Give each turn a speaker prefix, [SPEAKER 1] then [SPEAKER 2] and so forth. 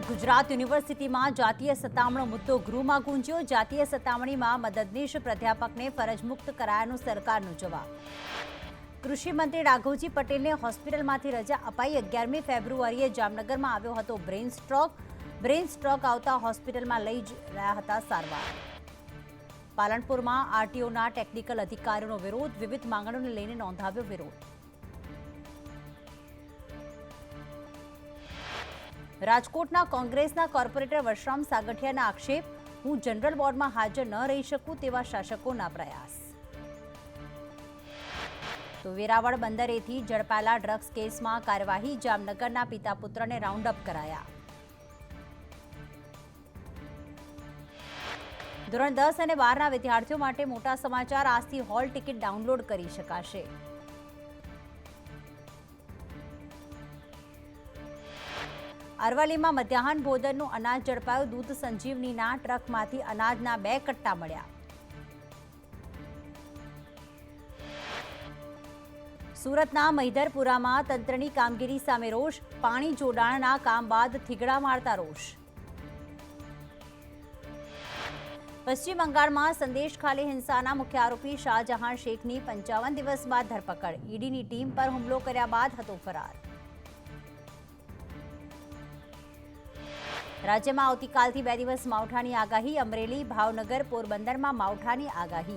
[SPEAKER 1] ગુજરાત યુનિવર્સિટીમાં જાતીય સતામણો મુદ્દો ગૃહમાં ગુંજ્યો। જાતીય સતામણીમાં મદદનીશ પ્રાધ્યાપકને ફરજમુક્ત કરાયાનો સરકારનો જવાબ। કૃષિ મંત્રી રાઘવજી પટેલને હોસ્પિટલમાંથી રજા અપાઈ। 11મી ફેબ્રુઆરીએ જામનગરમાં આવ્યો હતો બ્રેન સ્ટ્રોક આવતા હોસ્પિટલમાં લઈ રહ્યા હતા સારવાર। પાલનપુરમાં આરટીઓના ટેકનિકલ અધિકારીઓનો વિરોધ। વિવિધ માંગણીઓને લઈને નોંધાવ્યો વિરોધ। રાજકોટના કોંગ્રેસના કોર્પોરેટર વશરામ સાગઠિયાના આક્ષેપ, હું જનરલ બોર્ડમાં હાજર ન રહી શકું તેવા શાસકોના પ્રયાસ। તો વેરાવળ બંદરેથી ઝડપાયેલા ડ્રગ્સ કેસમાં કાર્યવાહી। જામનગરના પિતા પુત્રને રાઉન્ડ અપ કરાયા। ધોરણ 10 અને 12ના વિદ્યાર્થીઓ માટે મોટા સમાચાર। આજથી હોલ ટિકિટ ડાઉનલોડ કરી શકાશે। અરવલ્લીમાં મધ્યાહન ભોજનનું અનાજ ઝડપાયું। દૂધ સંજીવનીના ટ્રકમાંથી અનાજના 2 કટ્ટા મળ્યા। સુરતના મહિધરપુરામાં તંત્રની કામગીરી સામે રોષ। પાણી જોડાણના કામ બાદ થીગડા મારતા રોષ। પશ્ચિમ બંગાળમાં સંદેશખાલી હિંસાના મુખ્ય આરોપી શાહજહાં શેખની 55 દિવસ બાદ ધરપકડ। ઈડીની ટીમ પર હુમલો કર્યા બાદ હતો ફરાર। રાજ્યમાં આવતીકાલથી 2 દિવસ માવઠાની આગાહી। અમરેલી, ભાવનગર, પોરબંદરમાં માવઠાની આગાહી।